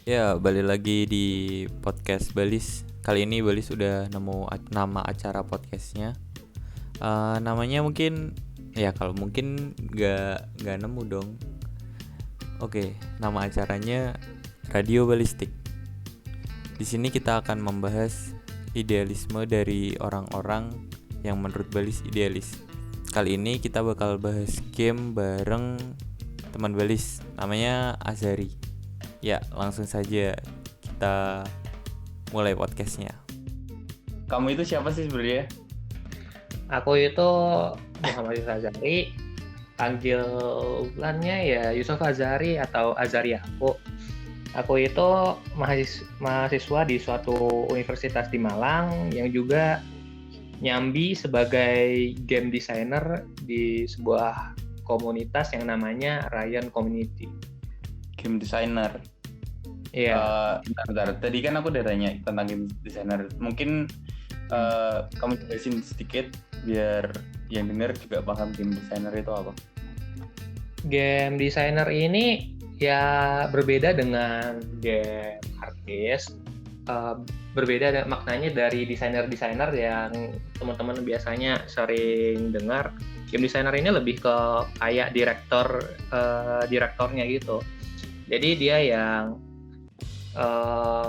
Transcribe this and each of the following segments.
Ya, balik lagi di podcast Balis. Kali ini Balis udah nemu nama acara podcastnya. Namanya mungkin, ya kalau mungkin nggak nemu dong. Oke, nama acaranya Radio Balistik. Di sini kita akan membahas idealisme dari orang-orang yang menurut Balis idealis. Kali ini kita bakal bahas game bareng teman Balis, namanya Azari. Ya, langsung saja kita mulai podcastnya. Kamu itu siapa sih sebenarnya? Aku itu Muhammad Yusuf Azari, panggilannya ya Yusuf Azari atau Azari aku. Aku itu mahasiswa di suatu universitas di Malang yang juga nyambi sebagai game designer di sebuah komunitas yang namanya Ryan Community. Game designer. Iya. Bentar. Tadi kan aku udah tanya tentang game designer. Mungkin kamu jelasin sedikit biar yang denger juga paham game designer itu apa. Game designer ini ya berbeda dengan game artist, berbeda maknanya dari desainer-desainer yang teman-teman biasanya sering dengar. Game designer ini lebih ke kayak direktornya gitu. Jadi dia yang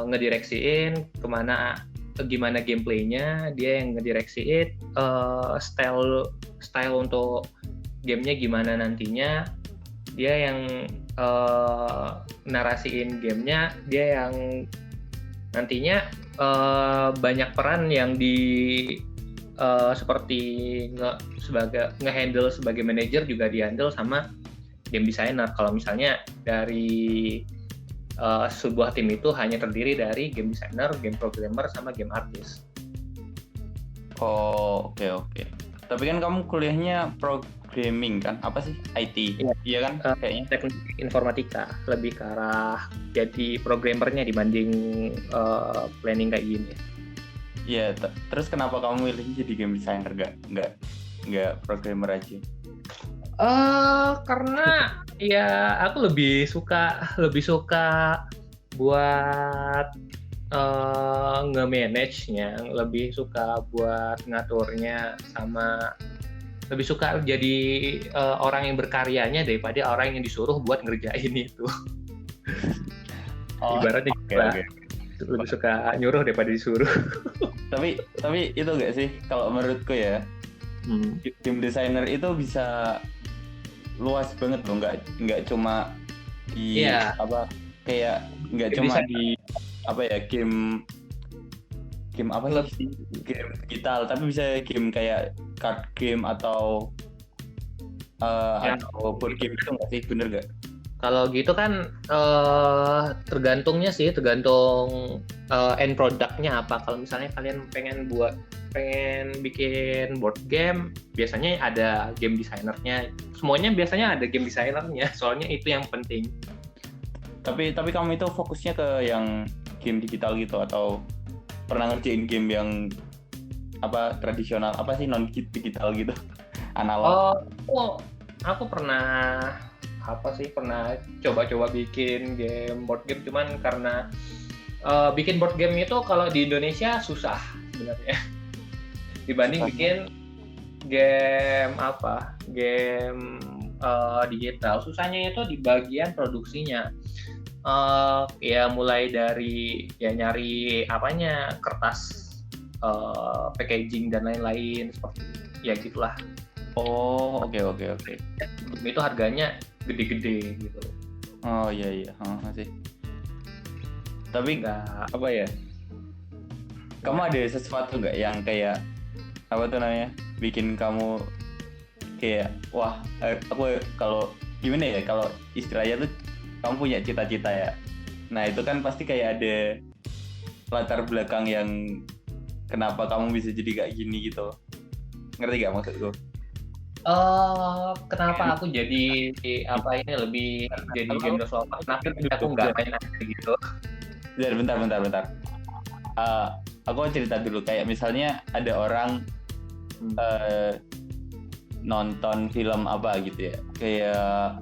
ngedireksiin gimana gameplaynya, dia yang ngedireksiin style untuk gamenya gimana nantinya, dia yang narasiin gamenya, dia yang nantinya banyak peran yang seperti nge-handle sebagai manajer juga di-handle sama game designer. Kalau misalnya dari sebuah tim itu hanya terdiri dari game designer, game programmer, sama game artist. Oh, oke. Tapi kan kamu kuliahnya programming kan? Apa sih? IT? Iya kan? Kayaknya teknik informatika, lebih ke arah jadi programmernya dibanding planning kayak gini. Iya, terus kenapa kamu milih jadi game designer nggak programmer aja? Karena ya aku lebih suka buat nge-manage-nya, lebih suka buat ngaturnya, sama lebih suka jadi orang yang berkaryanya daripada orang yang disuruh buat ngerjain itu. Ibaratnya okay. Lebih suka nyuruh daripada disuruh. Tapi itu nggak sih, kalau menurutku ya, game designer itu bisa luas banget loh, nggak cuma di kayak nggak cuma di game apa sih, game digital, tapi bisa game kayak card game atau board game itu nggak sih, bener nggak? Kalau gitu kan tergantung end productnya apa. Kalau misalnya kalian pengen bikin board game, biasanya ada game designernya. Semuanya biasanya ada game designernya, soalnya itu yang penting. Tapi kamu itu fokusnya ke yang game digital gitu, atau pernah ngerjain game yang tradisional, non digital gitu, analog? Aku pernah coba bikin game board game, cuman karena bikin board game itu kalau di Indonesia susah sebenarnya dibanding bikin game digital. Susahnya itu di bagian produksinya. Ya mulai dari nyari kertas, packaging dan lain-lain, seperti ya gitulah. Oh, oke. Itu harganya gede-gede gitu. Oh iya, sih. Tapi nggak kamu ada sesuatu nggak yang kayak bikin kamu kayak wah, aku kalau gimana ya, kalau istilahnya tuh kamu punya cita-cita ya. Nah itu kan pasti kayak ada latar belakang yang kenapa kamu bisa jadi kayak gini gitu. Ngerti gak maksudku? Kenapa aku jadi lebih jadi game developer? Kenapa aku nggak main aja gitu? Bentar. Aku cerita dulu, kayak misalnya ada orang nonton film apa gitu ya, kayak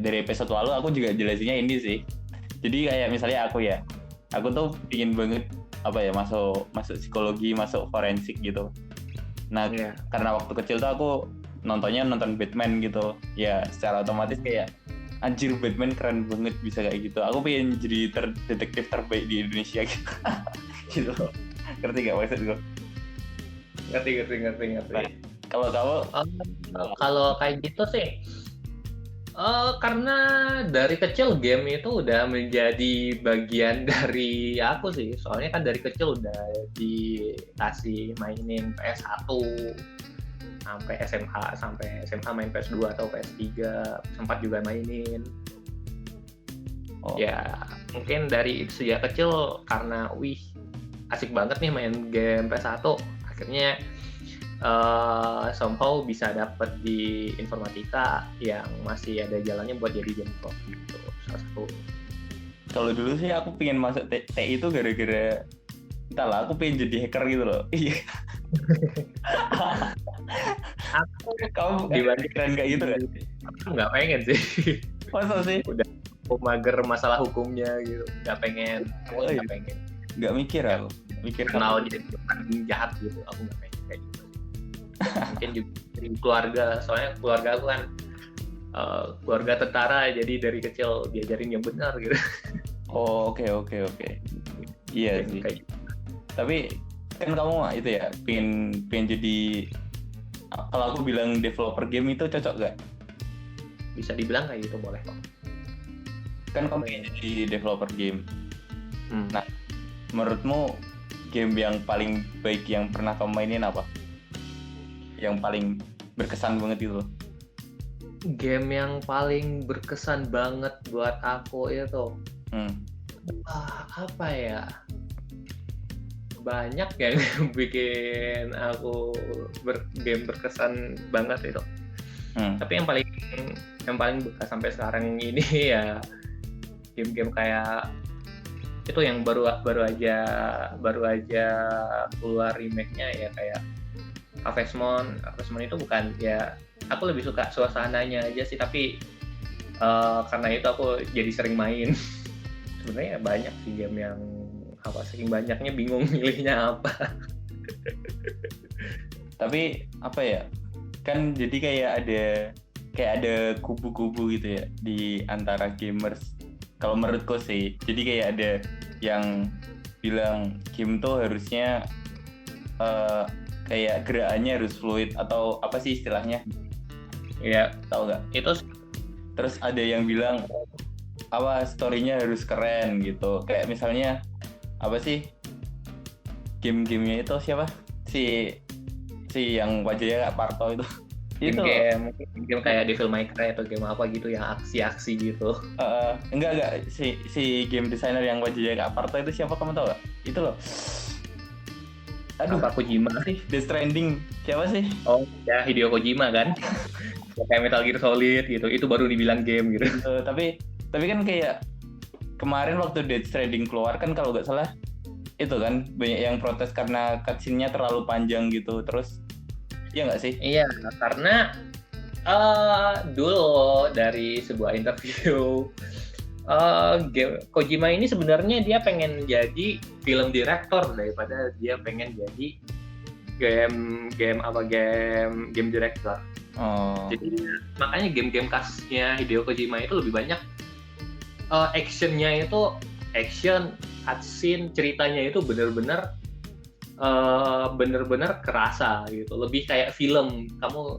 dari episode lalu aku juga jelasinnya ini sih. Jadi kayak misalnya aku tuh pingin banget masuk psikologi, masuk forensik gitu. Nah, karena waktu kecil tuh aku nonton Batman gitu. Ya, secara otomatis kayak anjir, Batman keren banget bisa kayak gitu. Aku pengen jadi detektif terbaik di Indonesia gitu. Gitu. Ngerti gak maksud gue? Ngerti. Nah, kalau kamu kalau kayak gitu sih karena dari kecil game itu udah menjadi bagian dari aku sih. Soalnya kan dari kecil udah dikasih mainin PS1 sampai SMA main PS2 atau PS3, sempat juga mainin. Ya mungkin dari sejak kecil karena asik banget nih main game PS1, akhirnya somehow bisa dapet di informatika yang masih ada jalannya buat jadi game prof gitu, salah satu. Kalau dulu sih aku pengen masuk TI itu gara-gara entahlah, aku pengen jadi hacker gitu loh. Iya. Kamu keren kayak gitu kan? Aku nggak pengen sih. Masa sih? Udah mager masalah hukumnya gitu, nggak pengen. Nggak pengen. Nggak mikir aku. Mikir kenal jadi jahat gitu, aku nggak pengen kayak gitu. Mungkin juga dari keluarga, soalnya keluarga aku kan keluarga tentara, jadi dari kecil diajarin yang benar gitu. Oh, oke. Iya sih. Kayak. Tapi kan kamu itu ya pengen jadi, kalau aku bilang developer game itu cocok gak? Bisa dibilang kayak gitu, boleh kok. Kan kamu pengen jadi developer game. Nah, menurutmu game yang paling baik yang pernah kamu mainin apa? Yang paling berkesan banget itu? Game yang paling berkesan banget buat aku itu apa ya? Banyak yang bikin aku game berkesan banget itu. Tapi yang paling bekas sampai sekarang ini ya game-game kayak itu yang baru aja keluar remake-nya ya, kayak Harvest Moon itu bukan ya, aku lebih suka suasananya aja sih, tapi karena itu aku jadi sering main. Sebenarnya banyak sih game yang saking banyaknya bingung milihnya apa. Tapi kan jadi kayak ada kubu-kubu gitu ya di antara gamers. Kalau menurutku sih, jadi kayak ada yang bilang game tuh harusnya kayak gerakannya harus fluid atau apa sih istilahnya? Iya, tahu nggak? Itu. Terus ada yang bilang story-nya harus keren gitu. Kayak misalnya game-gamenya itu siapa? Si yang wajahnya kayak Parto itu. Game kayak Devil May Cry atau game apa gitu yang aksi-aksi gitu. Enggak si game designer yang wajahnya kayak Parto itu siapa, kamu tahu nggak? Itu loh. Aduh, apa Kojima sih? Death Stranding siapa sih? Oh ya, Hideo Kojima kan. Kayak Metal Gear Solid gitu, itu baru dibilang game gitu. Tapi kan kayak kemarin waktu Death Stranding keluar kan, kalau nggak salah itu kan banyak yang protes karena cutscene-nya terlalu panjang gitu. Terus iya nggak sih? Iya, karena dulu dari sebuah interview Kojima ini sebenarnya dia pengen jadi film director daripada dia pengen jadi game director. Jadi makanya game khasnya Hideo Kojima itu lebih banyak actionnya itu action, cutscene, ceritanya itu benar-benar kerasa gitu, lebih kayak film. Kamu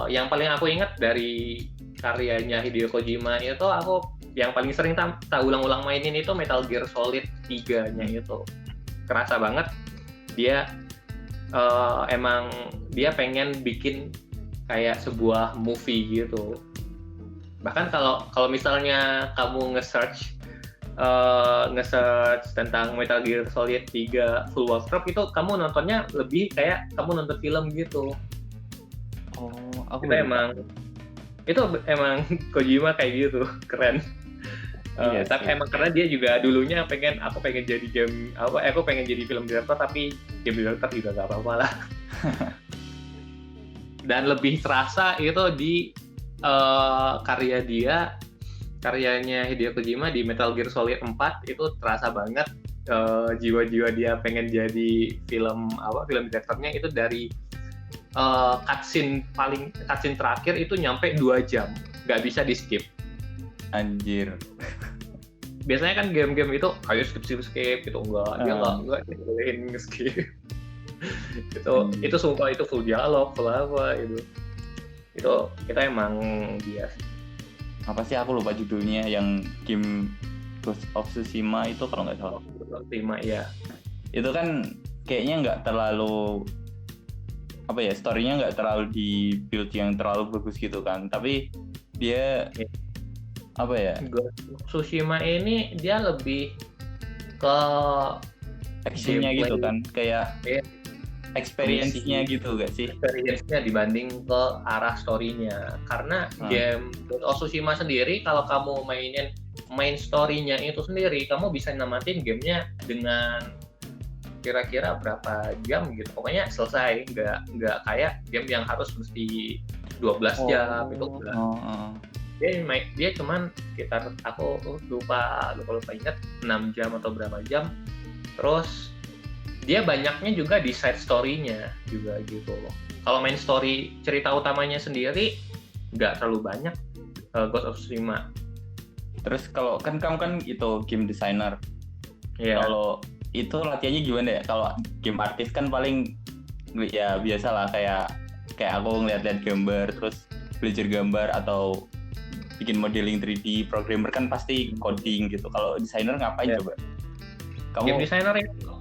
yang paling aku ingat dari karyanya Hideo Kojima itu, aku yang paling sering tak ulang-ulang mainin itu Metal Gear Solid 3-nya itu. Kerasa banget dia emang dia pengen bikin kayak sebuah movie gitu. Bahkan kalau misalnya kamu nge-search tentang Metal Gear Solid 3 Full Warcraft itu, kamu nontonnya lebih kayak kamu nonton film gitu. Itu emang Kojima kayak gitu, keren. Tapi emang karena dia juga dulunya aku pengen jadi aku pengen jadi film director, tapi game director juga gak apa-apa lah. Dan lebih terasa itu di karya dia karyanya Hideo Kojima di Metal Gear Solid 4 itu terasa banget jiwa-jiwa dia pengen jadi film direkturnya itu dari cutscene terakhir itu nyampe 2 jam, nggak bisa di skip. Anjir. Biasanya kan game-game itu ayo skip gitu, dia nggak bolehin skip. itu sumpah itu full dialog, full apa itu emang dia. Apa sih, aku lupa judulnya, yang game Ghost of Tsushima itu kalau nggak salah. Ghost of Tsushima ya. Itu kan kayaknya nggak terlalu story-nya nggak terlalu di build yang terlalu bagus gitu kan, tapi dia Ghost of Tsushima ini dia lebih ke actionnya gitu kan, kayak experience-nya gitu gak sih? Experience-nya dibanding ke arah story-nya. Karena game Ghost of Tsushima sendiri, kalau kamu main story-nya itu sendiri, kamu bisa namatin game-nya dengan kira-kira berapa jam gitu. Pokoknya selesai, nggak kayak game yang harus mesti 12 jam itu enggak. Dia cuman sekitar, aku lupa ingat 6 jam atau berapa jam. Terus dia banyaknya juga di side story-nya juga gitu loh. Kalau main story cerita utamanya sendiri nggak terlalu banyak Ghost of Tsushima. Terus kalau kan kamu kan itu game designer. Yeah. Kalau itu latihannya gimana ya? Kalau game artist kan paling ya biasalah kayak aku ngeliat-liat gambar terus belajar gambar atau bikin modeling 3D. Programmer kan pasti coding gitu. Kalau designer ngapain coba? Game designer itu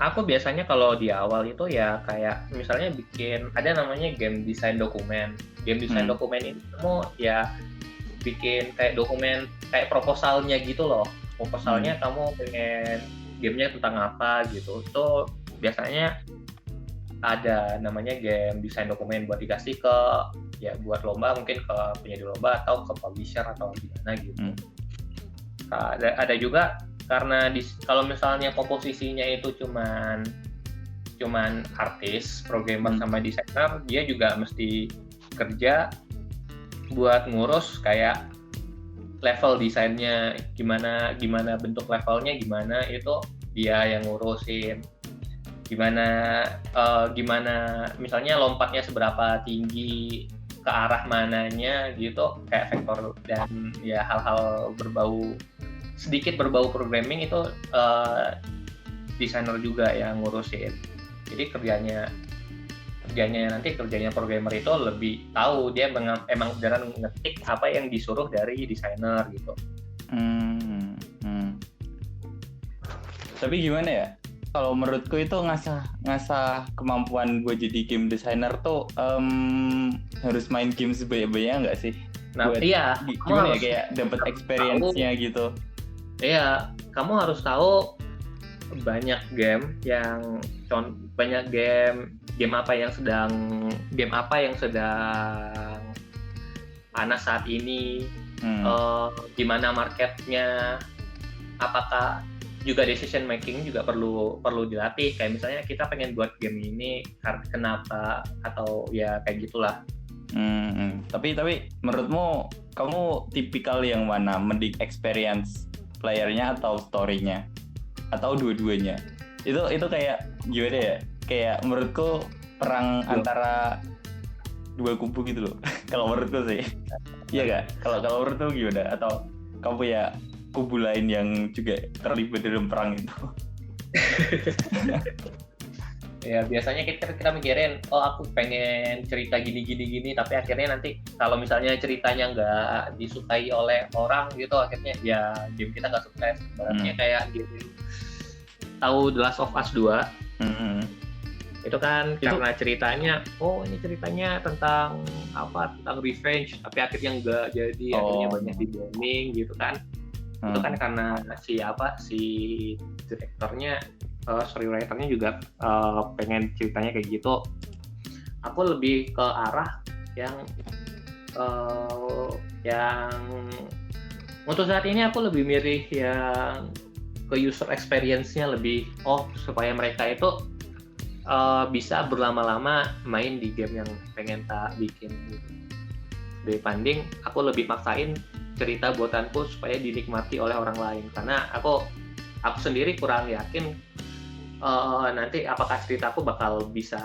aku biasanya kalau di awal itu ya kayak misalnya bikin, ada namanya game design dokumen. Game design dokumen ini kamu ya bikin kayak dokumen, kayak proposalnya gitu loh. Proposalnya kamu pengen gamenya tentang apa gitu. Itu biasanya ada namanya game design dokumen buat dikasih ke ya buat lomba, mungkin ke penyedia lomba atau ke publisher atau gimana gitu. Ada juga karena kalau misalnya komposisinya itu cuman artis, programmer sama desainer, dia juga mesti kerja buat ngurus kayak level desainnya gimana bentuk levelnya gimana, itu dia yang ngurusin. Gimana misalnya lompatnya seberapa tinggi, ke arah mananya gitu, kayak vektor dan ya hal-hal sedikit berbau programming itu desainer juga yang ngurusin. Jadi kerjanya programmer itu lebih tahu, dia emang beneran ngetik apa yang disuruh dari desainer gitu. Tapi gimana ya? Kalau menurutku itu ngasah kemampuan gue jadi game designer tuh harus main game sebanyak-banyaknya nggak sih? Nah, iya. Gimana ya, kayak dapat experience-nya gitu. Iya, kamu harus tahu banyak game apa yang sedang panas saat ini, gimana marketnya, apakah juga decision making juga perlu dilatih. Kayak misalnya kita pengen buat game ini kenapa, atau ya kayak gitulah. Tapi menurutmu kamu tipikal yang mana, mending experience playernya atau story-nya atau dua-duanya? Itu kayak gimana ya? Kayak menurutku perang antara dua kubu gitu loh. Kalau menurutku sih. Iya gak? Kalau menurutku gimana? Atau kamu ya kubu lain yang juga terlibat dalam perang itu? Ya biasanya kita mikirin, aku pengen cerita gini, tapi akhirnya nanti kalau misalnya ceritanya nggak disukai oleh orang gitu, akhirnya ya game kita nggak sukses. Ibaratnya kayak game tahu The Last of Us 2. Itu kan karena ceritanya, ini ceritanya tentang revenge, tapi akhirnya nggak jadi, akhirnya banyak di-booming gitu kan. Itu kan karena si direkturnya, storywriternya juga pengen ceritanya kayak gitu. Aku lebih ke arah yang untuk saat ini aku lebih milih yang ke user experience-nya lebih, supaya mereka itu bisa berlama-lama main di game yang pengen tak bikin gitu. Dibanding aku lebih maksain cerita buatanku supaya dinikmati oleh orang lain, karena aku sendiri kurang yakin nanti apakah ceritaku bakal bisa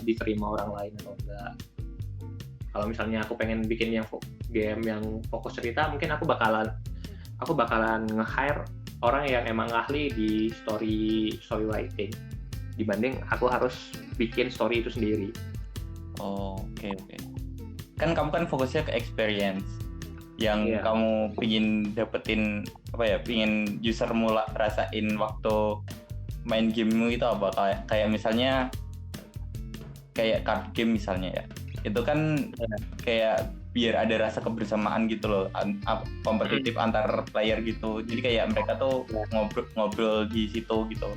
diterima orang lain atau enggak. Kalau misalnya aku pengen bikin game yang fokus cerita, mungkin aku bakalan nge-hire orang yang emang ahli di story writing dibanding aku harus bikin story itu sendiri. Oke. Kan kamu kan fokusnya ke experience yang kamu pingin dapetin pingin user mulai rasain waktu main gamemu itu apa, kayak misalnya kayak card game misalnya ya, itu kan kayak biar ada rasa kebersamaan gitu loh, kompetitif antar player gitu, jadi kayak mereka tuh ngobrol di situ gitu.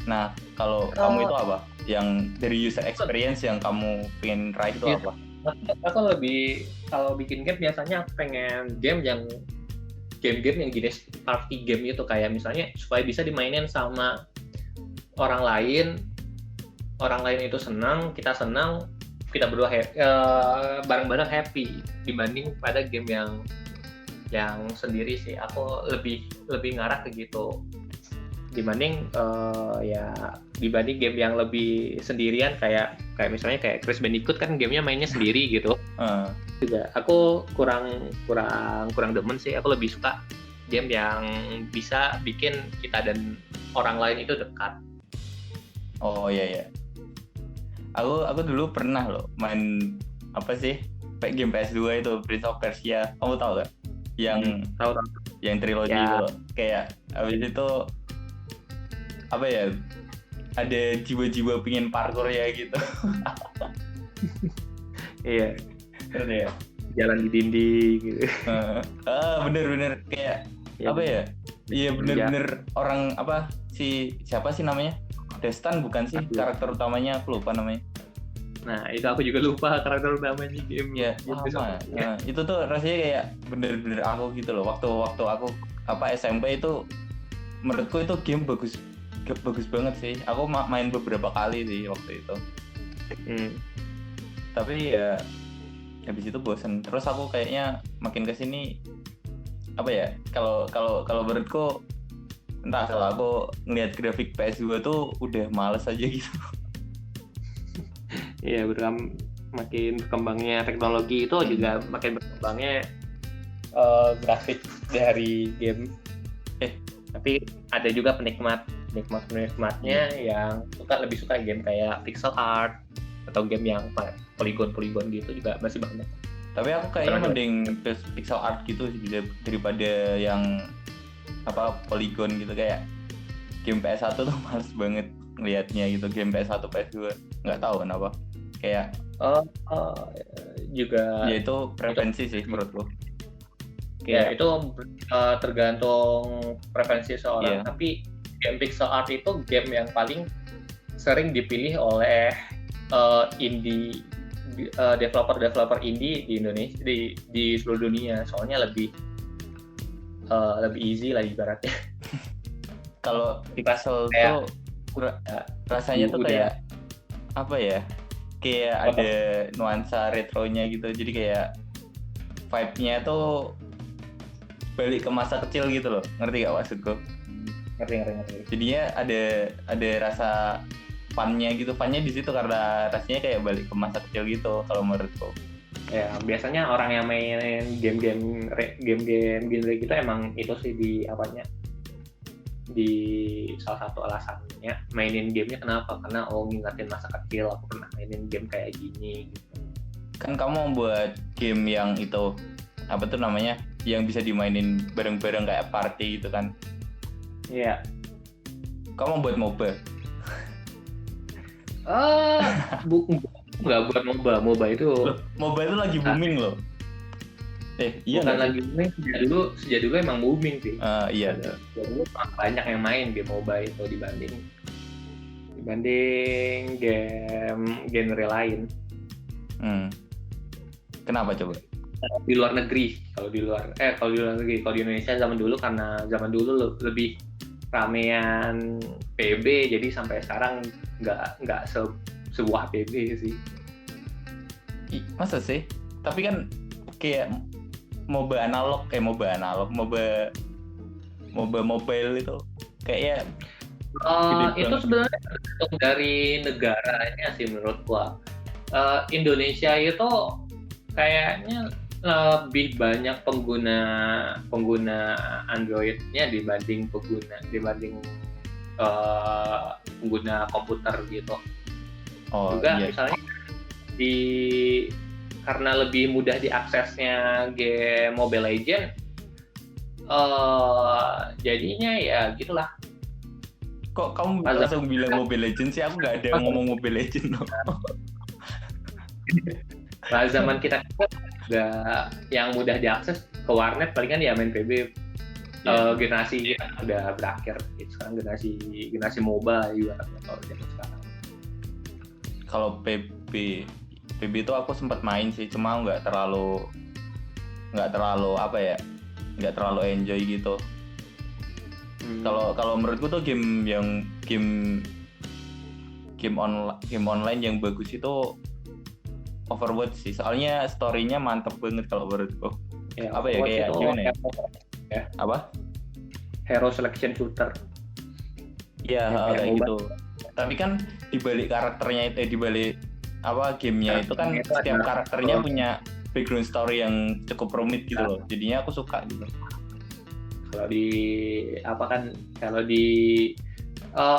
Nah kalau kamu itu apa yang dari user experience yang kamu pengen raih itu apa? Aku lebih, kalau bikin game biasanya aku pengen game yang jenis party game itu, kayak misalnya supaya bisa dimainin sama orang lain itu senang, kita berdua bareng-bareng happy, dibanding pada game yang sendiri sih. Aku lebih ngarah ke gitu dibanding game yang lebih sendirian, kayak misalnya kayak Crash Bandicoot kan gamenya mainnya sendiri gitu. Juga aku kurang demen sih. Aku lebih suka game yang bisa bikin kita dan orang lain itu dekat. Oh iya. Aku dulu pernah loh main game PS2 itu, Prince of Persia. Kamu tahu gak? Tahu. Yang trilogi itu loh. Kayak abis itu ada jiwa-jiwa pingin parkour ya gitu. Iya. Ya? Jalan di dinding gitu. Bener kayak Iya bener orang siapa sih namanya? Destan bukan sih karakter utamanya, aku lupa namanya. Nah itu aku juga lupa karakter utamanya game. Ya sama. Itu tuh rasanya kayak bener-bener aku gitu loh. Waktu aku SMP itu menurutku itu game bagus banget sih. Aku main beberapa kali sih waktu itu. Tapi ya habis itu bosen. Terus aku kayaknya makin kesini kalau menurutku entah, kalau aku ngelihat grafik PS2 tuh udah males aja gitu. Iya, makin berkembangnya teknologi itu juga makin berkembangnya grafik dari game. Tapi ada juga penikmatnya yang lebih suka game kayak pixel art atau game yang polygon gitu juga masih banyak. Tapi aku kayaknya mending pixel art gitu sih daripada yang polygon gitu. Kayak game PS1 tuh males banget ngelihatnya gitu, game PS1 PS2 nggak tahu kenapa, kayak juga ya itu preferensi sih menurutku. Ya itu tergantung preferensi seorang. Tapi game pixel art itu game yang paling sering dipilih oleh indie developer indie di Indonesia, di seluruh dunia, soalnya lebih easy lah ibaratnya. Kalau pixel tuh rasanya tuh kayak kayak ada nuansa retronya gitu, jadi kayak vibe-nya tuh balik ke masa kecil gitu loh, ngerti gak maksudku? Ngerti. Jadinya ada rasa fun-nya di situ, karena rasanya kayak balik ke masa kecil gitu kalau menurutku. Ya biasanya orang yang main game genre gitu emang itu sih di salah satu alasannya mainin gamenya kenapa, karena ngingetin masa kecil, aku pernah mainin game kayak gini gitu. Kan kamu buat game yang itu namanya, yang bisa dimainin bareng-bareng kayak party gitu kan? Iya. Kamu buat MOBA? Nggak buat MOBA itu. MOBA itu lagi booming loh. Iya bukan lagi booming, sejak dulu emang booming sih. Iya. Dulu banyak yang main game MOBA itu dibanding game genre lain. Kenapa coba? Di luar negeri, kalau di Indonesia zaman dulu, karena zaman dulu lebih ramean PB, jadi sampai sekarang nggak sebuah PB sih. Masa sih? Tapi kan kayak MOBA mobile itu kayak itu sebenarnya tergantung dari negaranya sih menurut gua. Indonesia itu kayaknya lebih banyak pengguna Android-nya dibanding pengguna komputer gitu. Juga iya. Misalnya karena lebih mudah diaksesnya game Mobile Legends, jadinya ya gitulah. Kok kamu langsung bilang Mobile Legends sih? Aku nggak ada ngomong Mobile Legends loh. Nah, zaman kita udah yang mudah diakses ke warnet palingan ya main PB. Generasi udah berakhir. Sekarang generasi MOBA juga kalau zaman sekarang. Kalau PB itu aku sempat main sih, cuma nggak terlalu enjoy gitu. Kalau menurutku tuh game online yang bagus itu Overwatch sih, soalnya story-nya mantep banget kalau menurutku. Ya, kayak gimana ya? Apa? Hero selection shooter. Iya, kayak gitu. Tapi kan dibalik karakternya itu, dibalik gamenya itu kan setiap karakternya punya background story yang cukup rumit gitu loh. Jadinya aku suka gitu.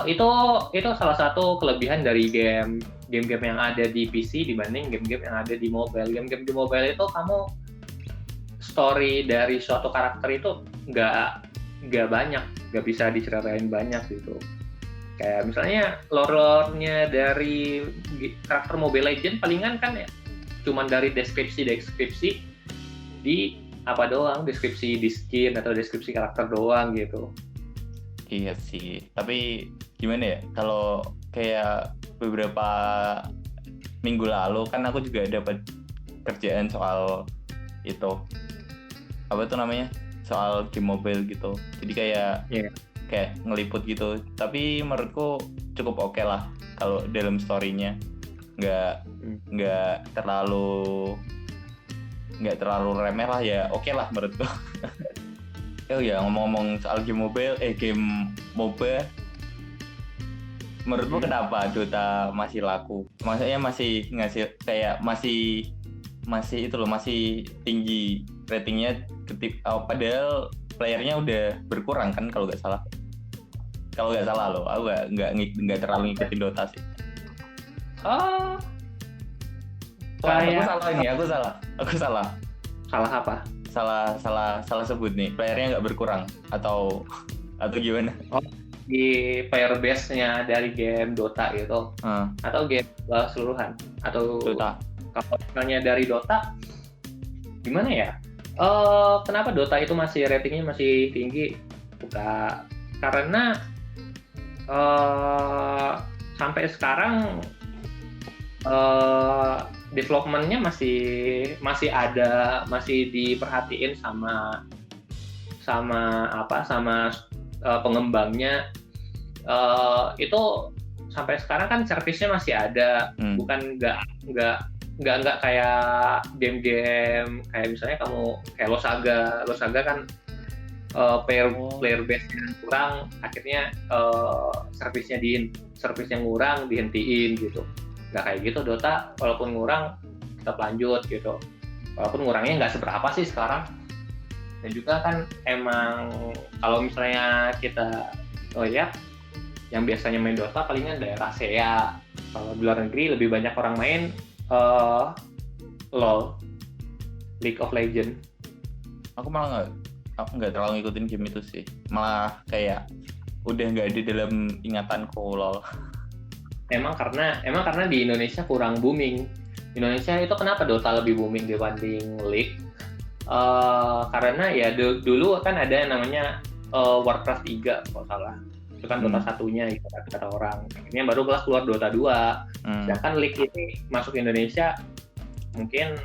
Itu salah satu kelebihan dari game-game yang ada di PC dibanding game-game yang ada di mobile. Game-game di mobile itu kamu story dari suatu karakter itu nggak banyak, nggak bisa diceritain banyak gitu. Kayak misalnya lore-nya dari karakter Mobile Legends palingan kan ya cuman dari deskripsi di apa doang, deskripsi di skin atau deskripsi karakter doang gitu. Iya sih, tapi gimana ya, kalau kayak beberapa minggu lalu kan aku juga dapat kerjaan soal itu, apa tuh namanya, soal game mobile gitu. Jadi kayak ngeliput gitu, tapi menurutku cukup oke lah kalau dalam story-nya nggak terlalu remeh lah ya, oke lah menurutku. Oh ya, ngomong-ngomong soal game MOBA, menurutmu kenapa Dota masih laku? Maksudnya masih ngasih kayak masih itu loh, masih tinggi ratingnya padahal playernya udah berkurang kan kalau nggak salah. Kalau nggak salah loh, aku nggak terlalu ngikutin Dota sih. Aku salah. Salah apa? Salah sebut nih, playernya nggak berkurang atau gimana? Di player base-nya dari game Dota itu atau game keseluruhan atau Dota? Kalau misalnya dari Dota gimana ya? Kenapa Dota itu masih ratingnya masih tinggi? Karena sampai sekarang development-nya masih ada, masih diperhatiin sama pengembangnya. Itu sampai sekarang kan servisnya masih ada, bukan nggak kayak game-game kayak misalnya kamu kayak Losaga kan player base-nya kurang, akhirnya servisnya ngurang, dihentiin gitu. Nggak kayak gitu Dota, walaupun ngurang tetap lanjut gitu, walaupun ngurangnya nggak seberapa sih sekarang. Dan juga kan emang kalau misalnya kita lihat yang biasanya main Dota palingan daerah ASEA. Kalau di luar negeri lebih banyak orang main LOL, League of Legends. Aku malah nggak terlalu ngikutin game itu sih, malah kayak udah nggak ada dalam ingatanku LOL. Emang karena di Indonesia kurang booming. Indonesia itu kenapa Dota lebih booming dibanding League? Karena ya dulu kan ada yang namanya Warcraft 3 kalau salah. Itu kan Dota satunya gitu, kata orang. Ini baru keluar Dota 2. Sedangkan League ini masuk Indonesia mungkin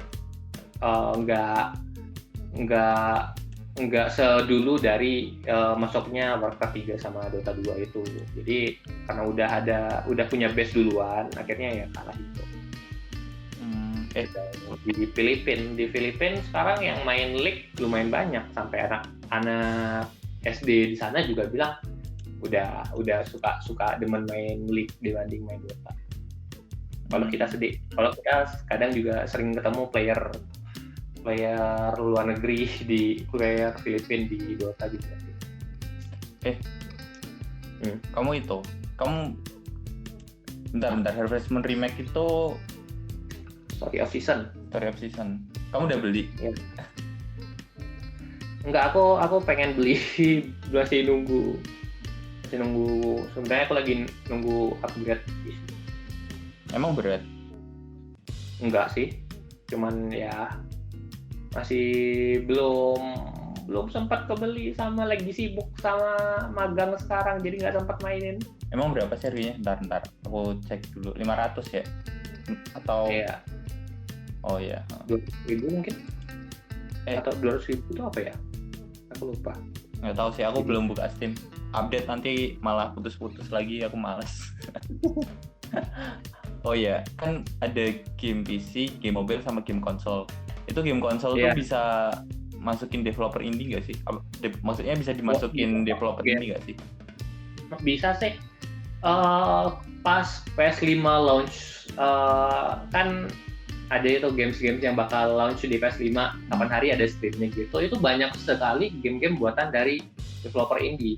nggak sedulu dari masuknya Warcraft 3 sama Dota 2 itu. Jadi karena udah punya base duluan, akhirnya ya kalah gitu. Di Filipina sekarang yang main League lumayan banyak, sampai anak SD di sana juga bilang udah suka demen main League dibanding main Dota. Kalau kita kadang juga sering ketemu player luar negeri di player Filipina di Dota gitu. Kamu bentar, Harvest Moon Remake itu Story of Season. Kamu udah beli? Ya. Enggak, aku pengen beli, masih nunggu. Sebenarnya aku lagi nunggu upgrade. Emang berat? Enggak sih, cuman ya masih belum sempat kebeli, sama lagi sibuk sama magang sekarang, jadi nggak sempat mainin. Emang berapa serinya? Bentar, aku cek dulu. 500 ya? Atau? Iya. Oh iya. 200.000 mungkin? Atau 200.000 itu apa ya? Aku lupa. Nggak tahu sih, aku belum buka Steam. Update nanti malah putus-putus lagi, aku males. Oh iya, kan ada game PC, game mobile, sama game konsol. Itu game konsol tuh bisa masukin developer indie nggak sih? Maksudnya bisa dimasukin developer indie nggak sih? Bisa sih. Pas PS5 launch, kan ada itu games-games yang bakal launch di PS5 kapan hari, ada streaming gitu. Itu banyak sekali game-game buatan dari developer indie.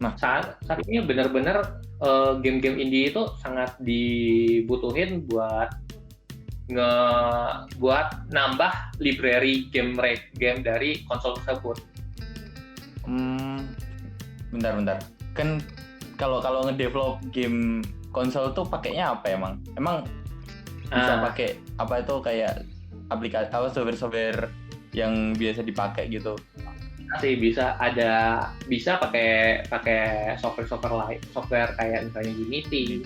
Nah, saat ini benar-benar game-game indie itu sangat dibutuhin buat nambah library game dari konsol tersebut. Bentar. Kan kalau ngedevelop game konsol tuh pakainya apa emang? Emang bisa pakai apa itu kayak aplikasi software yang biasa dipakai gitu? Sih bisa pakai software lain, software kayak misalnya Unity.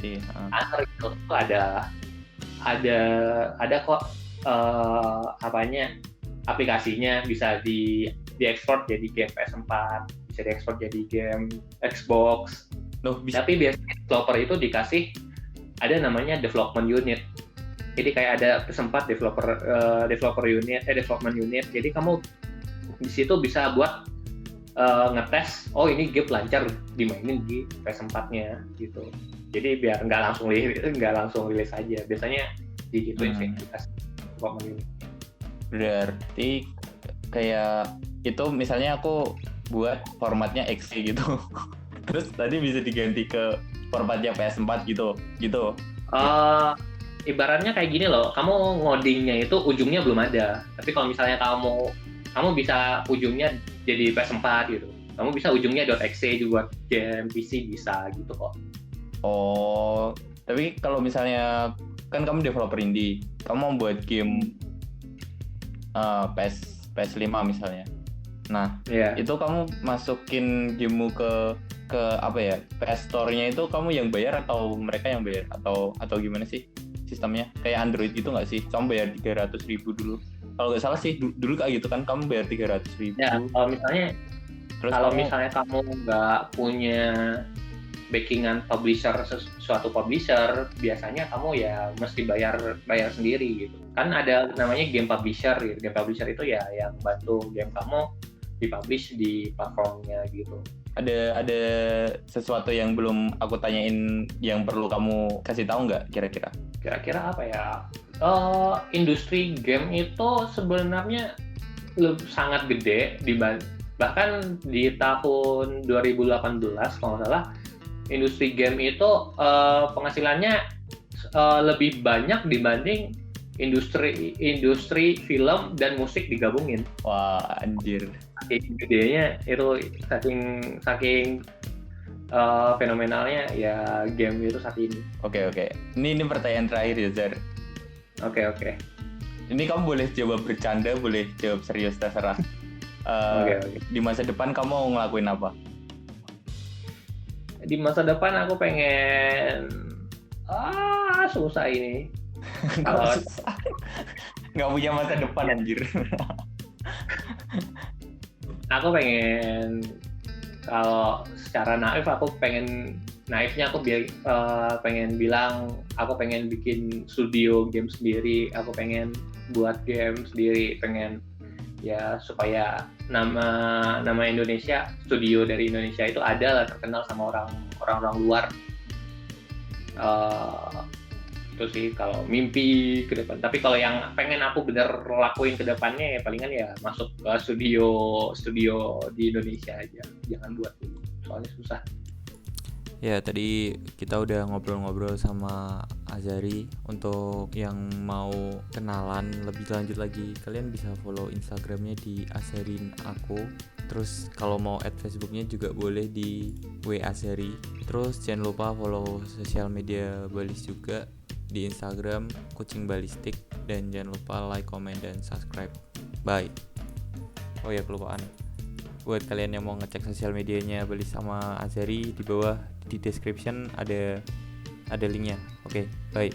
Unreal itu ada kok aplikasinya bisa diekspor jadi game PS4, bisa diekspor jadi game Xbox. Tapi biasanya developer itu dikasih ada namanya development unit. Jadi kayak ada PS4 development unit. Jadi kamu di situ bisa buat ngetes, ini game lancar dimainin di PS4-nya gitu. Jadi biar nggak langsung rilis aja. Biasanya digituin sih development unit. Berarti kayak itu misalnya aku buat formatnya XC gitu. Terus tadi bisa diganti ke formatnya PS4 gitu. Ibaratnya kayak gini loh, kamu ngodingnya itu ujungnya belum ada. Tapi kalau misalnya kamu bisa ujungnya jadi PS4 gitu. Kamu bisa ujungnya .exe juga buat game PC bisa gitu kok. Oh, tapi kalau misalnya kan kamu developer indie, kamu mau buat game PS5 misalnya. Nah, itu kamu masukin gamemu ke apa ya? PS Store-nya itu kamu yang bayar atau mereka yang bayar atau gimana sih sistemnya? Kayak Android gitu nggak sih? Kamu bayar 300.000 dulu. Kalau nggak salah sih dulu kayak gitu kan, kamu bayar 300.000. Ya, kalau misalnya kamu nggak punya backingan publisher, suatu publisher, biasanya kamu ya mesti bayar sendiri gitu. Kan ada namanya game publisher gitu. Game publisher itu ya yang bantu game kamu dipublish di platformnya gitu. Ada sesuatu yang belum aku tanyain yang perlu kamu kasih tahu nggak kira-kira? Kira-kira apa ya? Industri game itu sebenarnya sangat gede, bahkan di tahun 2018 kalau nggak salah, industri game itu penghasilannya lebih banyak dibanding industri film dan musik digabungin. Wah, anjir. Saking gedenya itu, saking fenomenalnya ya game itu saat ini. Oke. Ini pertanyaan terakhir ya, Zar. Oke. Ini kamu boleh jawab bercanda, boleh jawab serius, terserah. Oke. Di masa depan kamu mau ngelakuin apa? Di masa depan aku pengen susah ini. Nggak punya masa depan, anjir. Aku pengen, kalau secara naif aku pengen naifnya aku pengen bilang aku pengen bikin studio game sendiri, aku pengen buat game sendiri, pengen ya supaya nama Indonesia, studio dari Indonesia itu ada lah, terkenal sama orang luar. Itu sih kalau mimpi ke depan. Tapi kalau yang pengen aku bener lakuin ke depannya ya palingan ya masuk ke studio di Indonesia aja, jangan buat dulu soalnya susah. Ya, tadi kita udah ngobrol-ngobrol sama Azari. Untuk yang mau kenalan lebih lanjut lagi, kalian bisa follow Instagramnya di azarinaku. Terus kalau mau add Facebooknya juga boleh di @azari. Terus jangan lupa follow sosial media Balis juga di Instagram Kucing Balistik. Dan jangan lupa like, comment, dan subscribe. Bye. Oh ya, kelupaan. Buat kalian yang mau ngecek sosial medianya Balis sama Azari, di bawah di description ada linknya. Oke, bye.